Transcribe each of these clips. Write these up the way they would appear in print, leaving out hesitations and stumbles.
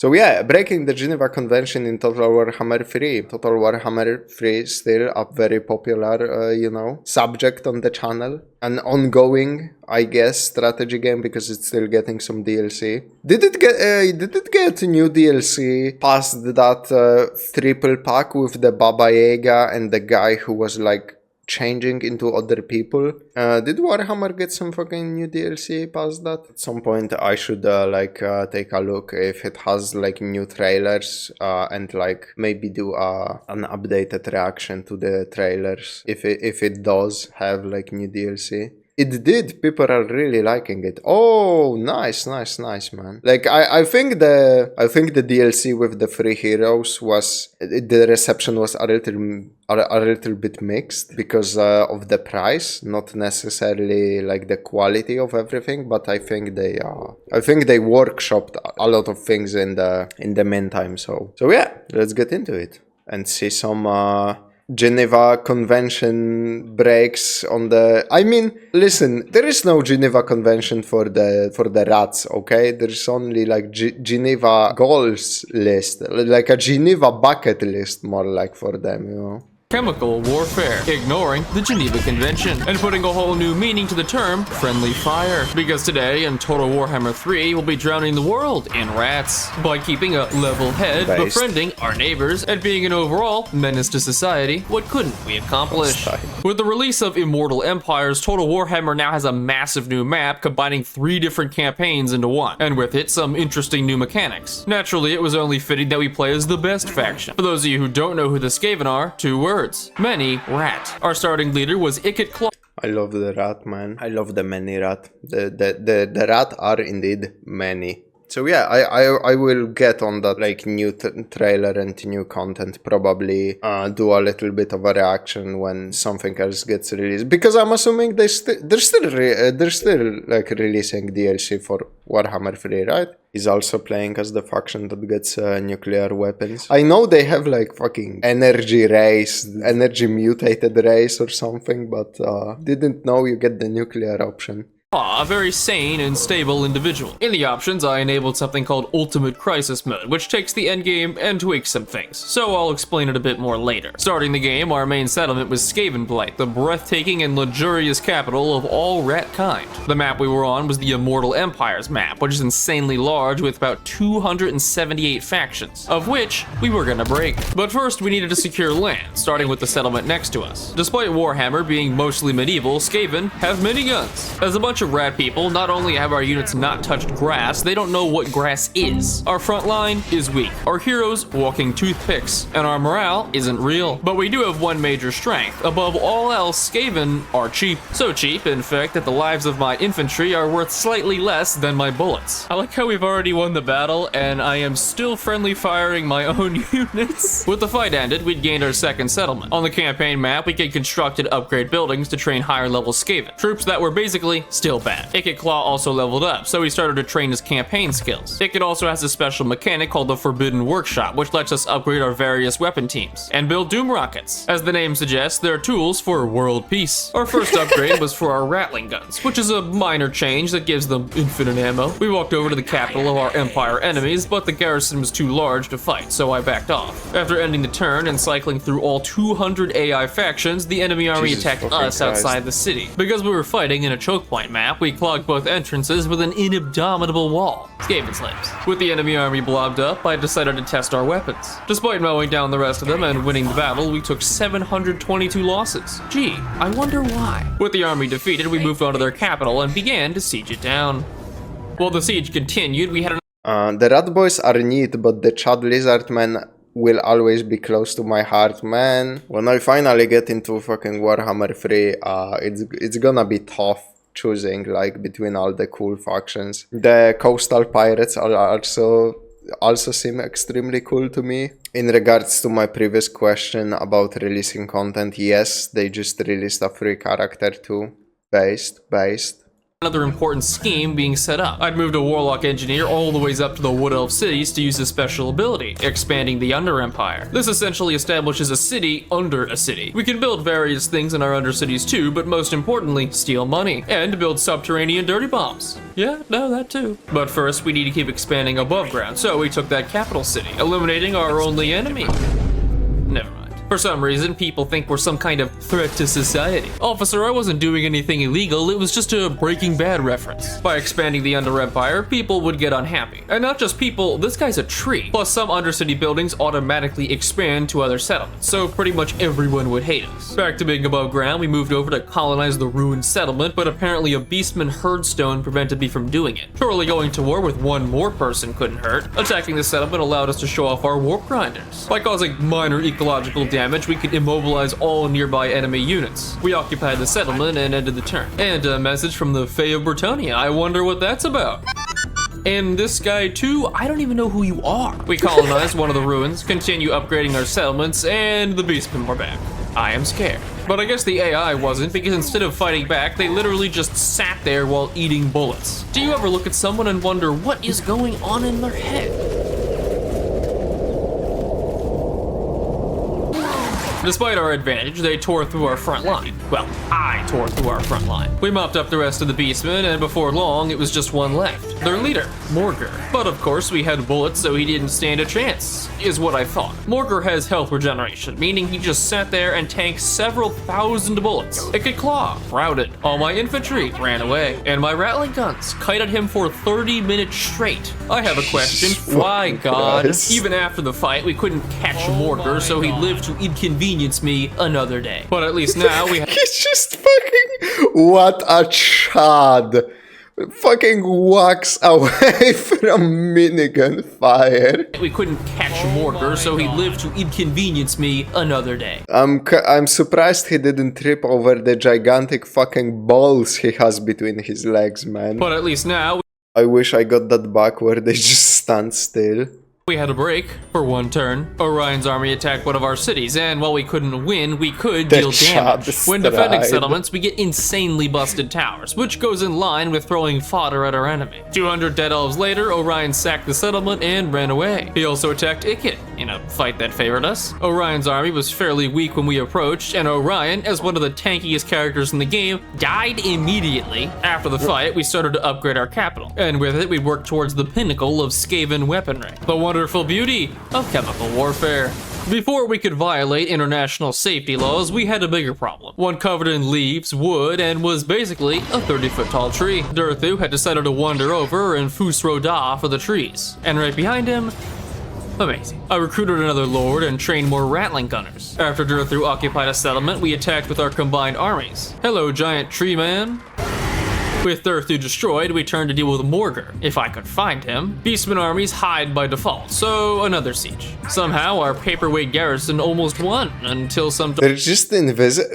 So yeah, breaking the Geneva Convention in Total Warhammer 3. Total Warhammer 3 is still a very popular, subject on the channel. An ongoing, I guess, strategy game because it's still getting some DLC. Did it get new DLC past that triple pack with the Baba Yaga and the guy who was like changing into other people? Did Warhammer get some fucking new DLC past that? At some point I should take a look if it has like new trailers and like maybe do an updated reaction to the trailers if it does have like new DLC. It did. People are really liking it. Oh, nice, man. Like I think the DLC with the free heroes the reception was a little bit mixed because of the price, not necessarily like the quality of everything. But I think they workshopped a lot of things in the meantime. So yeah, let's get into it and see some Geneva Convention breaks on the... I mean, listen, there is no Geneva Convention for the rats, okay? There's only like Geneva goals list, like a Geneva bucket list more like for them, you know? Chemical warfare, ignoring the Geneva Convention, and putting a whole new meaning to the term friendly fire. Because today in Total Warhammer 3, we'll be drowning the world in rats by keeping a level head, befriending our neighbors, and being an overall menace to society. What couldn't we accomplish? With the release of Immortal Empires, Total Warhammer now has a massive new map combining 3 different campaigns into one, and with it some interesting new mechanics. Naturally, it was only fitting that we play as the best faction. For those of you who don't know who the Skaven are, 2 words. Many rat. Our starting leader was Claw. I love the rat, man. I love the many rat. The rat are indeed many. So yeah, I will get on that like new trailer and new content. Probably do a little bit of a reaction when something else gets released, because I'm assuming they're still like releasing DLC for Warhammer 3, right? He's also playing as the faction that gets nuclear weapons. I know they have like fucking energy mutated race or something, but didn't know you get the nuclear option. A very sane and stable individual. In the options, I enabled something called Ultimate Crisis Mode, which takes the endgame and tweaks some things, so I'll explain it a bit more later. Starting the game, our main settlement was Skaven, the breathtaking and luxurious capital of all rat kind. The map we were on was the Immortal Empires map, which is insanely large with about 278 factions, of which we were gonna break. But first, we needed to secure land, starting with the settlement next to us. Despite Warhammer being mostly medieval, Skaven have miniguns. As a bunch of rat people, not only have our units not touched grass, they don't know what grass is. Our front line is weak, our heroes walking toothpicks, and our morale isn't real. But we do have one major strength. Above all else, Skaven are cheap. So cheap, in fact, that the lives of my infantry are worth slightly less than my bullets. I like how we've already won the battle, and I am still friendly firing my own units. With the fight ended, we'd gained our second settlement. On the campaign map, we could construct and upgrade buildings to train higher level Skaven, troops that were basically still bad. Claw also leveled up, so he started to train his campaign skills. Also has a special mechanic called the Forbidden Workshop, which lets us upgrade our various weapon teams and build doom rockets. As the name suggests, they're tools for world peace. Our first upgrade was for our Rattling guns, which is a minor change that gives them infinite ammo. We walked over to the capital of our Empire enemies, but the garrison was too large to fight, so I backed off. After ending the turn and cycling through all 200 AI factions, the enemy army attacked us outside the city. Because we were fighting in a choke point map, we clogged both entrances with an indomitable wall. Skaven slaves. With the enemy army blobbed up, I decided to test our weapons. Despite mowing down the rest of them and winning the battle, we took 722 losses. Gee, I wonder why. With the army defeated, we moved on to their capital and began to siege it down. While the siege continued, we had the rat boys are neat, but the Chad lizard men will always be close to my heart, man. When I finally get into fucking Warhammer 3, it's gonna be tough choosing like between all the cool factions. The coastal pirates are also seem extremely cool to me. In regards to my previous question about releasing content, yes, they just released a free character too. Based. another important scheme being set up. I'd moved a warlock engineer all the ways up to the Wood Elf cities to use his special ability, expanding the Under Empire. This essentially establishes a city under a city. We can build various things in our Under cities too, but most importantly, steal money and build subterranean dirty bombs. Yeah, no, that too. But first, we need to keep expanding above ground, so we took that capital city, eliminating our only enemy. Never mind. For some reason, people think we're some kind of threat to society. Officer, I wasn't doing anything illegal, it was just a Breaking Bad reference. By expanding the Under Empire, people would get unhappy. And not just people, this guy's a tree. Plus, some Undercity buildings automatically expand to other settlements, so pretty much everyone would hate us. Back to being above ground, we moved over to colonize the ruined settlement, but apparently a beastman herdstone prevented me from doing it. Surely going to war with one more person couldn't hurt. Attacking the settlement allowed us to show off our warp grinders. By causing minor ecological damage, we could immobilize all nearby enemy units. We occupied the settlement and ended the turn. And a message from the Fae of Britannia. I wonder what that's about. And this guy too, I don't even know who you are. We colonized one of the ruins, continue upgrading our settlements, and the beastmen were back. I am scared. But I guess the AI wasn't, because instead of fighting back, they literally just sat there while eating bullets. Do you ever look at someone and wonder what is going on in their head? Despite our advantage, they tore through our front line. Well, I tore through our front line. We mopped up the rest of the beastmen, and before long, it was just one left. Their leader, Morgur. But of course, we had bullets, so he didn't stand a chance, is what I thought. Morgur has health regeneration, meaning he just sat there and tanked several thousand bullets. It could claw, routed. All my infantry ran away, and my rattling guns kited him for 30 minutes straight. I have a question. Why, God? Christ. Even after the fight, we couldn't catch Morgur, so he lived to inconvenience me another day. But at least now we have. He's just fucking. What a chad. Fucking walks away from minigun fire. We couldn't catch Morgur, so he lived to inconvenience me another day. I'm surprised he didn't trip over the gigantic fucking balls he has between his legs, man. But at least now I wish I got that back where they just stand still. we had a break for one turn. Orion's army attacked one of our cities, and while we couldn't win, we could deal damage. When defending settlements, we get insanely busted towers, which goes in line with throwing fodder at our enemy. 200 dead elves later, Orion sacked the settlement and ran away. He also attacked Ikit, in a fight that favored us. Orion's army was fairly weak when we approached, and Orion, as one of the tankiest characters in the game, died immediately. After the fight, we started to upgrade our capital, and with it, we worked towards the pinnacle of Skaven weaponry. The wonderful beauty of chemical warfare. Before we could violate international safety laws, we had a bigger problem. One covered in leaves, wood, and was basically a 30-foot tall tree. Durthu had decided to wander over and Fusroda for the trees. And right behind him, amazing. I recruited another lord and trained more rattling gunners. After Durthu occupied a settlement, we attacked with our combined armies. Hello, giant tree man. With Durthu destroyed, we turned to deal with Morgur, if I could find him. Beastmen armies hide by default, so another siege. Somehow, our paperweight garrison almost won, until some... They're just invisible.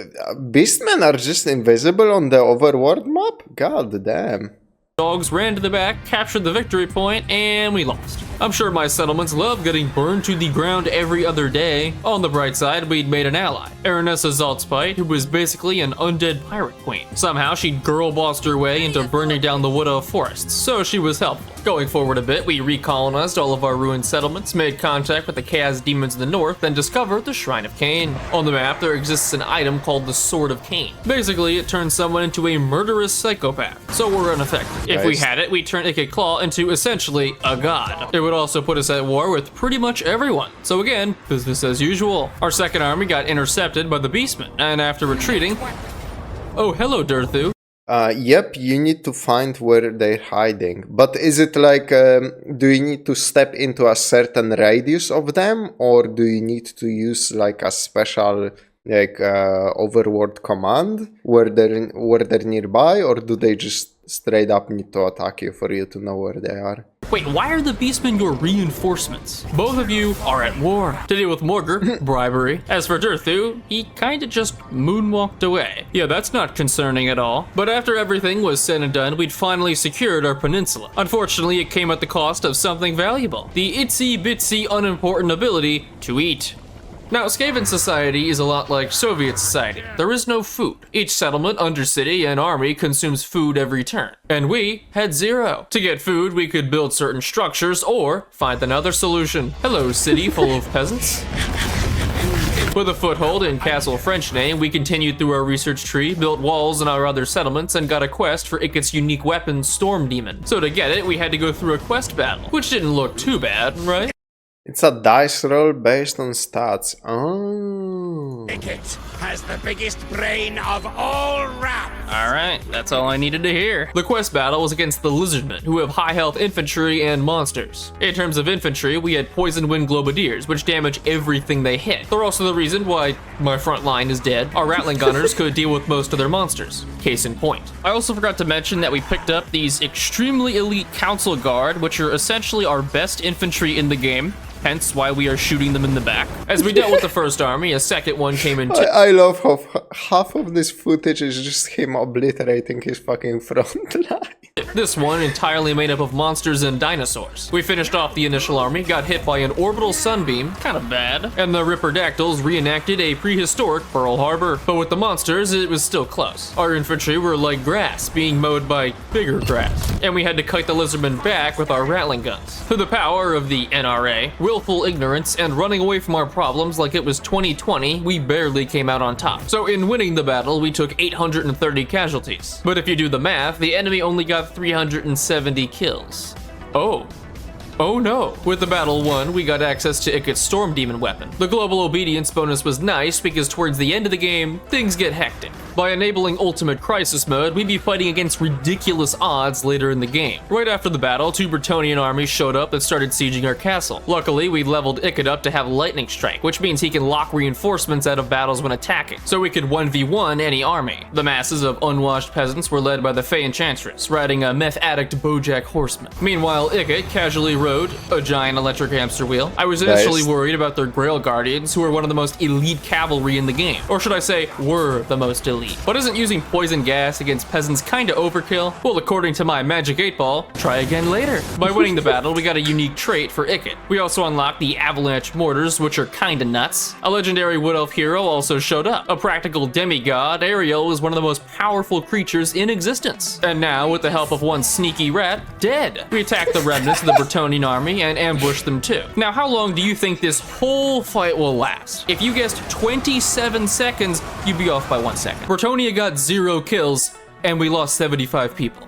Beastmen are just invisible on the overworld map? God damn. Dogs ran to the back, captured the victory point, and we lost. I'm sure my settlements love getting burned to the ground every other day. On the bright side, we'd made an ally, Aranessa Zaltspite, who was basically an undead pirate queen. Somehow, she girl-bossed her way into burning down the Wood Elf forests, so she was helpful. Going forward a bit, we recolonized all of our ruined settlements, made contact with the chaos demons in the north, and discovered the Shrine of Cain. On the map, there exists an item called the Sword of Cain. Basically, it turns someone into a murderous psychopath, so we're unaffected. If we had it, we'd turn Ikit Claw into essentially a god. It would also put us at war with pretty much everyone. So again, business as usual. Our second army got intercepted by the beastmen, and after retreating... Oh, hello, Durthu. Yep, you need to find where they're hiding. But is it like, do you need to step into a certain radius of them? Or do you need to use like a special, like, overworld command where they're nearby? Or do they just straight up need to attack you for you to know where they are? Wait, why are the beastmen your reinforcements? Both of you are at war. To deal with Morgur, bribery. As for Durthu, he kinda just moonwalked away. Yeah, that's not concerning at all. But after everything was said and done, we'd finally secured our peninsula. Unfortunately, it came at the cost of something valuable. The itsy-bitsy unimportant ability to eat. Now, Skaven society is a lot like Soviet society. There is no food. Each settlement, undercity, and army consumes food every turn. And we had 0. To get food, we could build certain structures or find another solution. Hello, city full of peasants. With a foothold in Castle French name, we continued through our research tree, built walls in our other settlements, and got a quest for Ikit's unique weapon, Storm Demon. So to get it, we had to go through a quest battle, which didn't look too bad, right? It's a dice roll based on stats. Oh. Ikit has the biggest brain of all rats. Alright, that's all I needed to hear. The quest battle was against the Lizardmen, who have high health infantry and monsters. In terms of infantry, we had Poison Wind Globadiers, which damage everything they hit. They're also the reason why my front line is dead. Our Rattling Gunners could deal with most of their monsters. Case in point. I also forgot to mention that we picked up these extremely elite Council Guard, which are essentially our best infantry in the game. Hence why we are shooting them in the back. As we dealt with the first army, a second one came in. I love how half of this footage is just him obliterating his fucking front line. This one entirely made up of monsters and dinosaurs. We finished off the initial army, got hit by an orbital sunbeam, kind of bad, and the Ripperdactyls reenacted a prehistoric Pearl Harbor. But with the monsters, it was still close. Our infantry were like grass, being mowed by bigger grass. And we had to kite the Lizardmen back with our Rattling guns. Through the power of the NRA, willful ignorance, and running away from our problems like it was 2020, we barely came out on top. So in winning the battle, we took 830 casualties. But if you do the math, the enemy only got 370 kills. Oh no. With the battle won, we got access to Ikit's Storm Demon weapon. The global obedience bonus was nice because towards the end of the game, things get hectic. By enabling Ultimate Crisis Mode, we'd be fighting against ridiculous odds later in the game. Right after the battle, 2 Bretonnian armies showed up and started sieging our castle. Luckily, we leveled Ikit up to have Lightning Strike, which means he can lock reinforcements out of battles when attacking, so we could 1v1 any army. The masses of unwashed peasants were led by the Fey Enchantress, riding a meth addict Bojack horseman. Meanwhile, Ikit casually rode a giant electric hamster wheel. I was initially worried about their Grail Guardians, who are one of the most elite cavalry in the game. Or should I say, were the most elite. But isn't using poison gas against peasants kinda overkill? Well, according to my magic 8-ball, try again later. By winning the battle, we got a unique trait for Ikit. We also unlocked the Avalanche Mortars, which are kinda nuts. A legendary Wood Elf hero also showed up. A practical demigod, Ariel was one of the most powerful creatures in existence. And now, with the help of one sneaky rat, dead. We attacked the remnants of the Bretonnian army and ambushed them too. Now, how long do you think this whole fight will last? If you guessed 27 seconds, you'd be off by 1 second. Bretonnia got 0 kills, and we lost 75 people.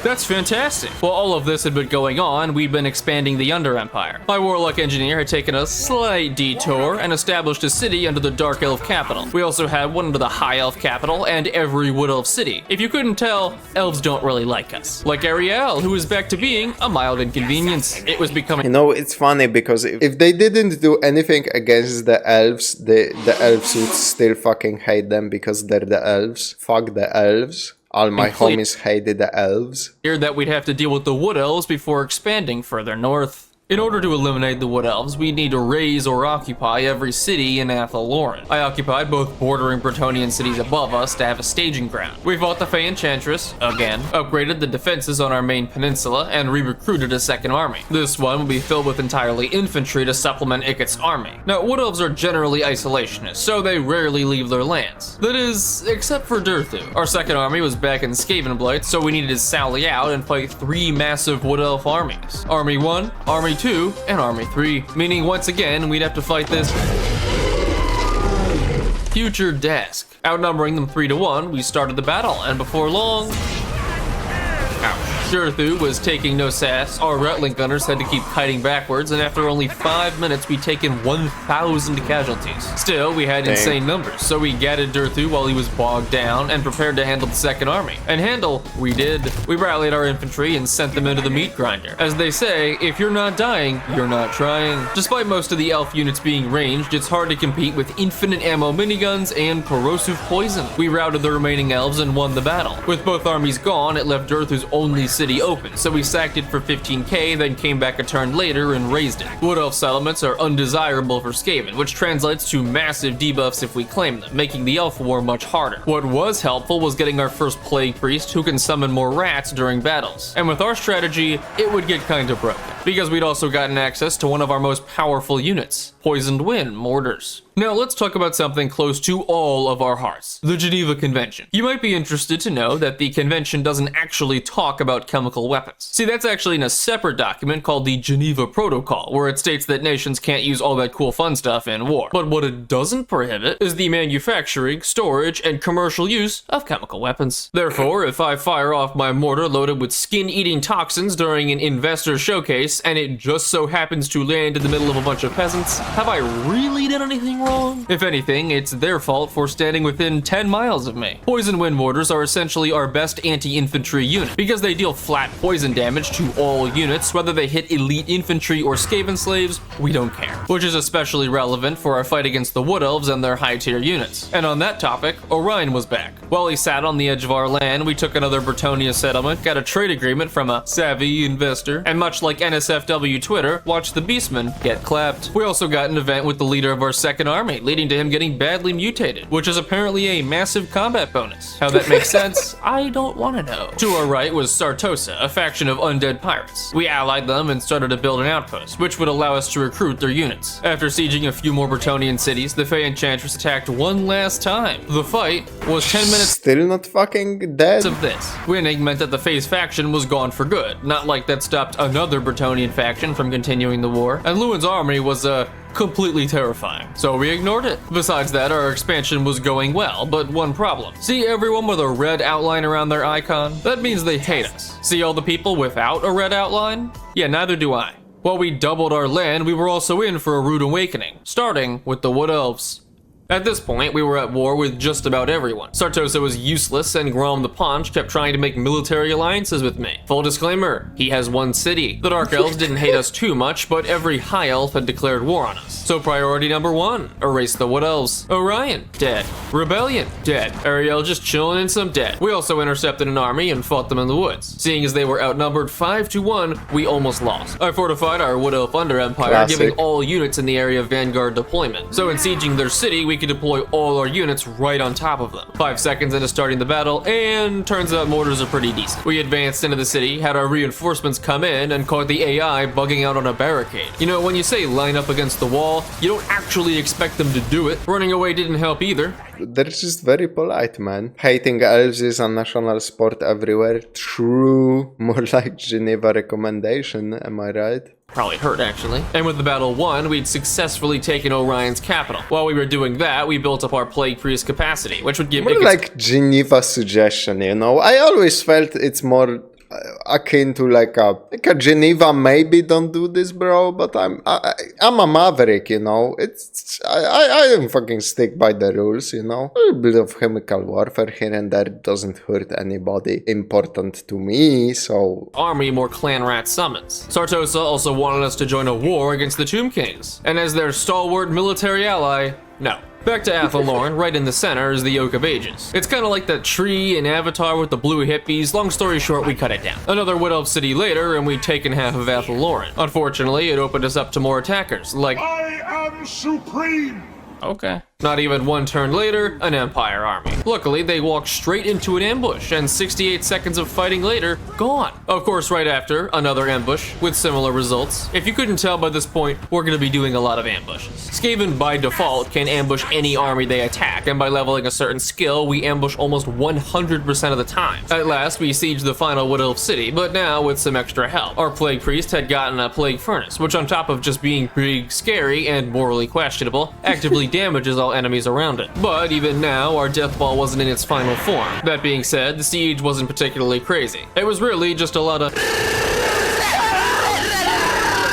That's fantastic. While all of this had been going on, we'd been expanding the Under Empire. My warlock engineer had taken a slight detour and established a city under the Dark Elf capital. We also had one under the High Elf capital and every Wood Elf city. If you couldn't tell, elves don't really like us. Like Ariel, who is back to being a mild inconvenience. It was becoming— You know, it's funny because if they didn't do anything against the elves, the elves would still fucking hate them because they're the elves. Fuck the elves. All my homies hated the elves. Here that we'd have to deal with the Wood Elves before expanding further north. In order to eliminate the Wood Elves, we need to raise or occupy every city in Athel, Loren. I occupied both bordering Bretonnian cities above us to have a staging ground. We fought the Fey Enchantress, again, upgraded the defenses on our main peninsula, and re-recruited a second army. This one will be filled with entirely infantry to supplement Ikit's army. Now, Wood Elves are generally isolationists, so they rarely leave their lands. That is, except for Durthu. Our second army was back in Skaven Blight, so we needed to sally out and fight 3 massive Wood Elf armies. Army 1, Army 2, and Army 3, meaning once again we'd have to fight this future desk. Outnumbering them 3-1, we started the battle, and before long, Durthu was taking no sass. Our Rattling Gunners had to keep kiting backwards, and after only 5 minutes, we'd taken 1,000 casualties. Still, we had insane numbers, so we gadded Durthu while he was bogged down and prepared to handle the second army. And handle, we did. We rallied our infantry and sent them into the meat grinder. As they say, if you're not dying, you're not trying. Despite most of the elf units being ranged, it's hard to compete with infinite ammo miniguns and corrosive poison. We routed the remaining elves and won the battle. With both armies gone, it left Durthu's only city city open, so we sacked it for 15k, then came back a turn later and raised it. Wood Elf settlements are undesirable for Skaven, which translates to massive debuffs if we claim them, making the Elf War much harder. What was helpful was getting our first Plague Priest who can summon more rats during battles, and with our strategy, it would get kinda broken, because we'd also gotten access to one of our most powerful units, Poisoned Wind Mortars. Now let's talk about something close to all of our hearts, the Geneva Convention. You might be interested to know that the convention doesn't actually talk about chemical weapons. See, that's actually in a separate document called the Geneva Protocol, where it states that nations can't use all that cool fun stuff in war. But what it doesn't prohibit is the manufacturing, storage, and commercial use of chemical weapons. Therefore, if I fire off my mortar loaded with skin-eating toxins during an investor showcase, and it just so happens to land in the middle of a bunch of peasants, have I really done anything wrong? If anything, it's their fault for standing within 10 miles of me. Poison Wind Mortars are essentially our best anti-infantry unit, because they deal flat poison damage to all units, whether they hit elite infantry or Skaven slaves, we don't care. Which is especially relevant for our fight against the Wood Elves and their high-tier units. And on that topic, Orion was back. While he sat on the edge of our land, we took another Bretonnia settlement, got a trade agreement from a savvy investor, and much like NSFW Twitter, watched the beastmen get clapped. We also got an event with the leader of our second army, leading to him getting badly mutated, which is apparently a massive combat bonus. How that makes sense, I don't want to know. To our right was Sartosa, a faction of undead pirates. We allied them and started to build an outpost, which would allow us to recruit their units. After sieging a few more Bretonnian cities, the Fey Enchantress attacked one last time. The fight was 10 minutes Still not fucking dead. of this. Winning meant that the Fey's faction was gone for good, not like that stopped another Bretonnian faction from continuing the war, and Lewin's army was completely terrifying, so we ignored it. Besides that, our expansion was going well, but one problem. See everyone with a red outline around their icon? That means they hate us. See all the people without a red outline? Yeah, neither do I. While we doubled our land, we were also in for a rude awakening, starting with the Wood Elves. At this point, we were at war with just about everyone. Sartosa was useless, and Grom the Paunch kept trying to make military alliances with me. Full disclaimer, he has one city. The Dark Elves didn't hate us too much, but every High Elf had declared war on us. So priority number 1, erase the Wood Elves. Orion, dead. Rebellion, dead. Ariel just chilling in some dead. We also intercepted an army and fought them in the woods. Seeing as they were outnumbered 5-1, we almost lost. I fortified our Wood Elf Under Empire, giving all units in the area Vanguard deployment. So in sieging their city, we could deploy all our units right on top of them. 5 seconds into starting the battle, and turns out mortars are pretty decent. We advanced into the city, had our reinforcements come in, and caught the AI bugging out on a barricade. You know, when you say line up against the wall, you don't actually expect them to do it. Running away didn't help either. They're just very polite, man. Hating elves is a national sport everywhere. True. More like Geneva recommendation, am I right? Probably hurt, actually. And with the battle won, we'd successfully taken Orion's capital. While we were doing that, we built up our Plague Priest capacity, which would give More like Geneva suggestion, you know? I always felt it's more akin to like a Geneva. Maybe don't do this, bro. But I'm a maverick, you know. I don't fucking stick by the rules, you know. A little bit of chemical warfare here and there doesn't hurt anybody important to me. So army more clan rat summons. Sartosa also wanted us to join a war against the Tomb Kings, and as their stalwart military ally, no. Back to Athel, Loren, right in the center is the Oak of Ages. It's kind of like that tree in Avatar with the blue hippies. Long story short, we cut it down. Another Wood Elf city later, and we'd taken half of Athel, Loren. Unfortunately, it opened us up to more attackers, like I am supreme! Okay. Not even one turn later, an Empire army. Luckily, they walked straight into an ambush, and 68 seconds of fighting later, gone. Of course, right after, another ambush, with similar results. If you couldn't tell by this point, we're gonna be doing a lot of ambushes. Skaven, by default, can ambush any army they attack, and by leveling a certain skill, we ambush almost 100% of the time. At last, we sieged the final Wood Elf city, but now with some extra help. Our Plague Priest had gotten a Plague Furnace, which on top of just being big, scary, and morally questionable, actively damages all enemies around it. But even now, our Death Ball wasn't in its final form. That being said, the siege wasn't particularly crazy. It was really just a lot of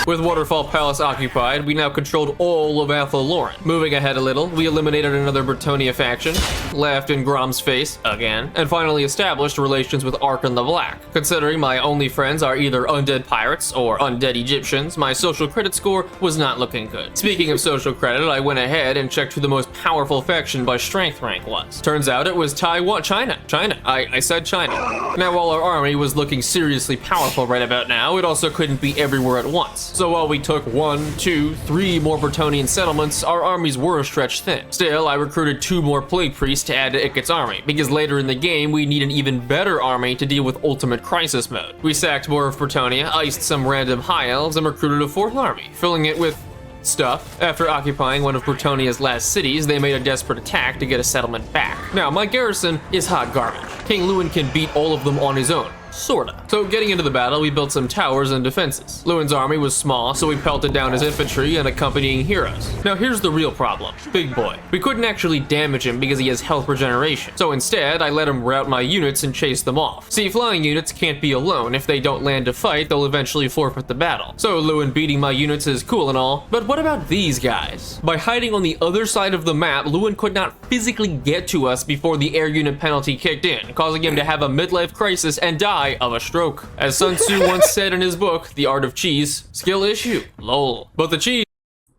With Waterfall Palace occupied, we now controlled all of Athel Loren. Moving ahead a little, we eliminated another Bretonnia faction, laughed in Grom's face again, and finally established relations with Arkan the Black. Considering my only friends are either undead pirates or undead Egyptians, my social credit score was not looking good. Speaking of social credit, I went ahead and checked who the most powerful faction by strength rank was. Turns out it was Taiwan, China. I said China. Now, while our army was looking seriously powerful right about now, it also couldn't be everywhere at once. So while we took 1, 2, 3 more Bretonnian settlements, our armies were stretched thin. Still, I recruited 2 more plague priests to add to Ikit's army, because later in the game we need an even better army to deal with ultimate crisis mode. We sacked more of Bretonnia, iced some random high elves, and recruited a 4th army, filling it with stuff. After occupying one of Bretonnia's last cities, they made a desperate attack to get a settlement back. Now, my garrison is hot garbage. King Loren can beat all of them on his own. Sorta. So getting into the battle, we built some towers and defenses. Loren's army was small, so we pelted down his infantry and accompanying heroes. Now here's the real problem. Big boy. We couldn't actually damage him because he has health regeneration. So instead, I let him rout my units and chase them off. See, flying units can't be alone. If they don't land to fight, they'll eventually forfeit the battle. So Loren beating my units is cool and all, but what about these guys? By hiding on the other side of the map, Loren could not physically get to us before the air unit penalty kicked in, causing him to have a midlife crisis and die of a stroke. As Sun Tzu once said in his book, The Art of Cheese, skill issue, lol. But the cheese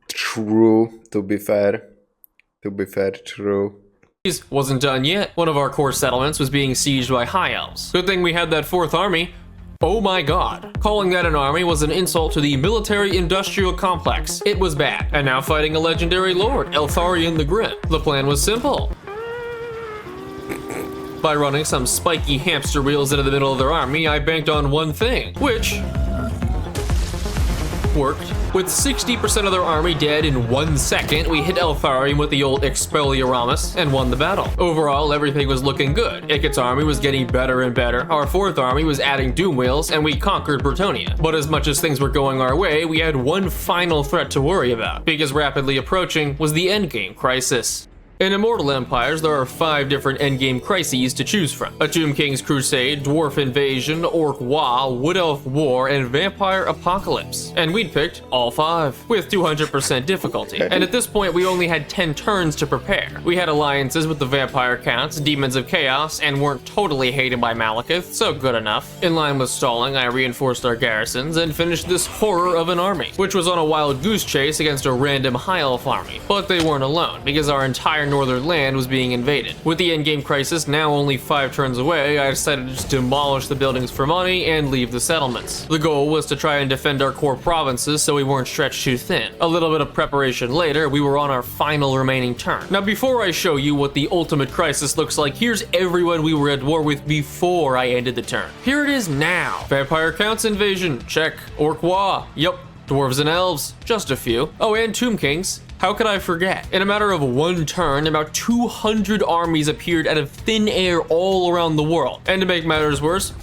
True, to be fair, true. wasn't done yet. One of our core settlements was being sieged by high elves. Good thing we had that 4th army. Oh my god. Calling that an army was an insult to the military-industrial complex. It was bad. And now fighting a legendary lord, Eltharion the Grim. The plan was simple. By running some spiky hamster wheels into the middle of their army, I banked on one thing, which worked. With 60% of their army dead in 1 second, we hit Eltharion with the old Expelliarmus and won the battle. Overall, everything was looking good. Ikit's army was getting better and better, our 4th army was adding doom wheels, and we conquered Bretonnia. But as much as things were going our way, we had one final threat to worry about, because rapidly approaching was the endgame crisis. In Immortal Empires, there are 5 different endgame crises to choose from. A Tomb King's Crusade, Dwarf Invasion, Orc Wa, Wood Elf War, and Vampire Apocalypse. And we'd picked all 5, with 200% difficulty. And at this point, we only had 10 turns to prepare. We had alliances with the Vampire Counts, Demons of Chaos, and weren't totally hated by Malekith, so good enough. In line with stalling, I reinforced our garrisons and finished this horror of an army, which was on a wild goose chase against a random High Elf army. But they weren't alone, because our entire northern land was being invaded. With the endgame crisis now only 5 turns away, I decided to just demolish the buildings for money and leave the settlements. The goal was to try and defend our core provinces so we weren't stretched too thin. A little bit of preparation later, we were on our final remaining turn. Now before I show you what the ultimate crisis looks like, here's everyone we were at war with before I ended the turn. Here it is now. Vampire Counts invasion, check. Orc Wa, yep. Dwarves and elves, just a few. Oh, and Tomb Kings. How could I forget? In a matter of 1 turn, about 200 armies appeared out of thin air all around the world. And to make matters worse,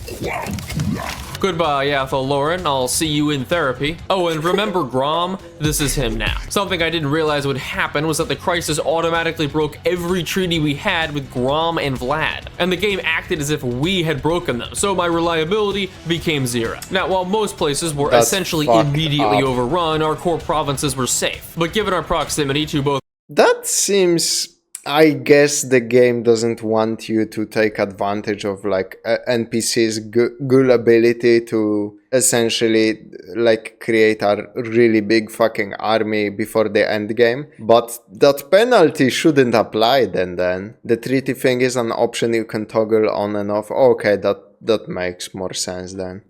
goodbye, Athel Loren. I'll see you in therapy. Oh, and remember Grom? This is him now. Something I didn't realize would happen was that the crisis automatically broke every treaty we had with Grom and Vlad. And the game acted as if we had broken them, so my reliability became 0. Now, while most places were essentially immediately overrun, our core provinces were safe. But given our proximity to both... That seems... I guess the game doesn't want you to take advantage of like NPC's good ability to essentially like create a really big fucking army before the end game. But that penalty shouldn't apply then. The treaty thing is an option you can toggle on and off. Okay, that makes more sense then.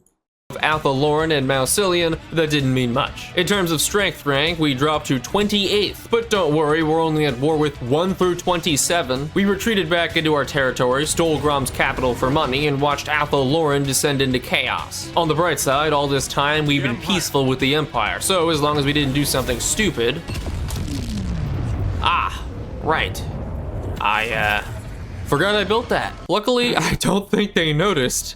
Athel Loren and Mausilian, that didn't mean much. In terms of strength rank, we dropped to 28th, but don't worry, we're only at war with 1 through 27. We retreated back into our territory, stole Grom's capital for money, and watched Athel Loren descend into chaos. On the bright side, all this time we've been peaceful with the Empire, so as long as we didn't do something stupid... Ah, right. I forgot I built that. Luckily, I don't think they noticed.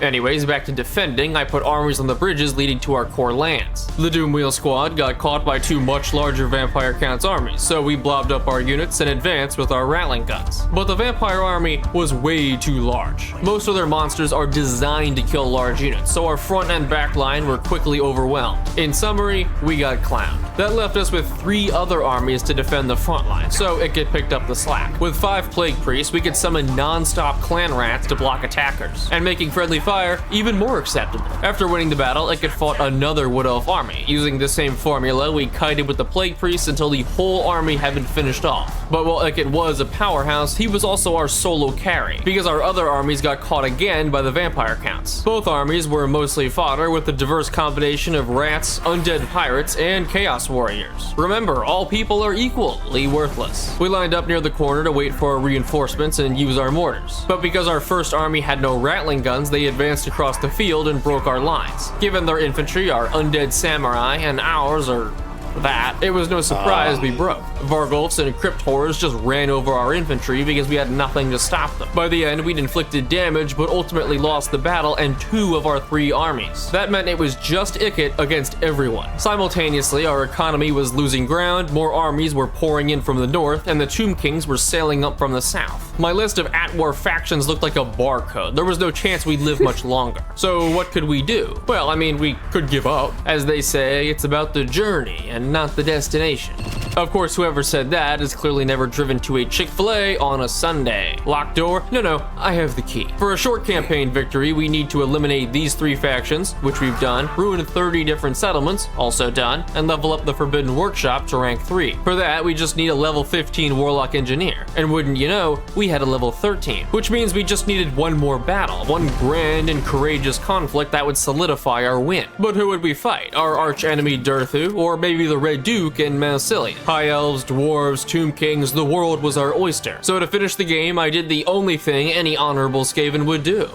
Anyways, back to defending, I put armies on the bridges leading to our core lands. The Doomwheel squad got caught by two much larger Vampire Count's armies, so we blobbed up our units and advanced with our Rattling guns. But the Vampire army was way too large. Most of their monsters are designed to kill large units, so our front and back line were quickly overwhelmed. In summary, we got clowned. That left us with 3 other armies to defend the front line, so it could picked up the slack. With 5 Plague Priests, we could summon non-stop clan rats to block attackers, and making friendly fire even more acceptable. After winning the battle, it could fought another Wood Elf army. Using the same formula, we kited with the Plague Priests until the whole army had been finished off. But while Ikit was a powerhouse, he was also our solo carry, because our other armies got caught again by the Vampire Counts. Both armies were mostly fodder with a diverse combination of rats, undead pirates, and chaos warriors. Remember, all people are equally worthless. We lined up near the corner to wait for our reinforcements and use our mortars. But because our first army had no Rattling guns, they advanced across the field and broke our lines. Given their infantry are undead samurai and ours are that, it was no surprise we broke. Vargulfs and Crypt Horrors just ran over our infantry because we had nothing to stop them. By the end, we'd inflicted damage, but ultimately lost the battle and 2 of our 3 armies. That meant it was just Ikit against everyone. Simultaneously, our economy was losing ground, more armies were pouring in from the north, and the Tomb Kings were sailing up from the south. My list of at-war factions looked like a barcode. There was no chance we'd live much longer. So what could we do? Well, I mean, we could give up. As they say, it's about the journey and not the destination. Of course, whoever said that has clearly never driven to a Chick-fil-A on a Sunday. Locked door? No, I have the key. For a short campaign victory, we need to eliminate these 3 factions, which we've done, ruin 30 different settlements, also done, and level up the Forbidden Workshop to rank 3. For that, we just need a level 15 Warlock Engineer. And wouldn't you know, we had a level 13, which means we just needed one more battle, one grand and courageous conflict that would solidify our win. But who would we fight? Our arch enemy Durthu, or maybe the Red Duke and Massilia? High Elves, Dwarves, Tomb Kings, the world was our oyster. So to finish the game, I did the only thing any honorable Skaven would do.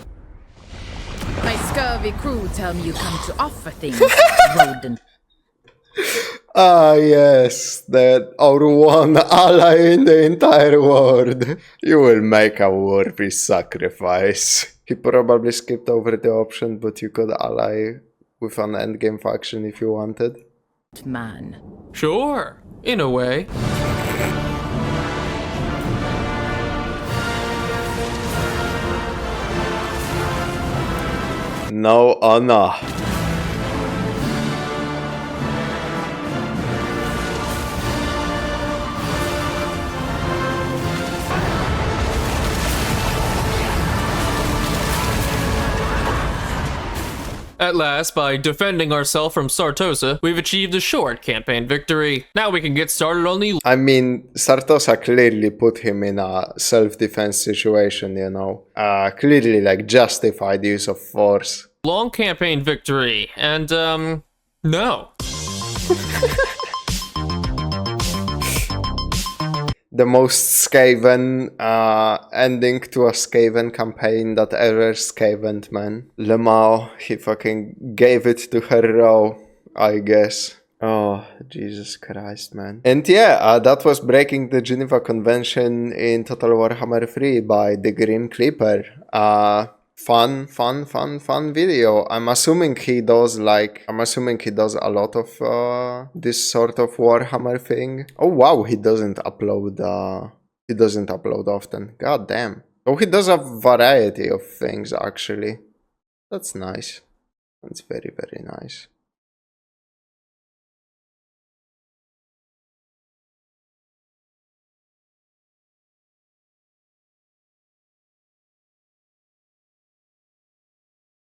My scurvy crew tell me you come to offer things, rodent. Ah, yes, that our one ally in the entire world. You will make a worthy sacrifice. He probably skipped over the option, but you could ally with an endgame faction if you wanted. Man. Sure, in a way. No honor. At last, by defending ourselves from Sartosa, we've achieved a short campaign victory. Now we can get started on the... I mean, Sartosa clearly put him in a self-defense situation, you know. Clearly, like, justified use of force. long campaign victory. And, no. The most Skaven ending to a Skaven campaign that ever Skavened, man. Lemao, he fucking gave it to Hero, I guess. Oh, Jesus Christ, man. And yeah, that was breaking the Geneva Convention in Total Warhammer 3 by the Grim Kleaper. Fun video. I'm assuming he does a lot of this sort of Warhammer thing. Oh wow, he doesn't upload often. God damn. Oh, he does a variety of things actually. That's nice. That's very, very nice.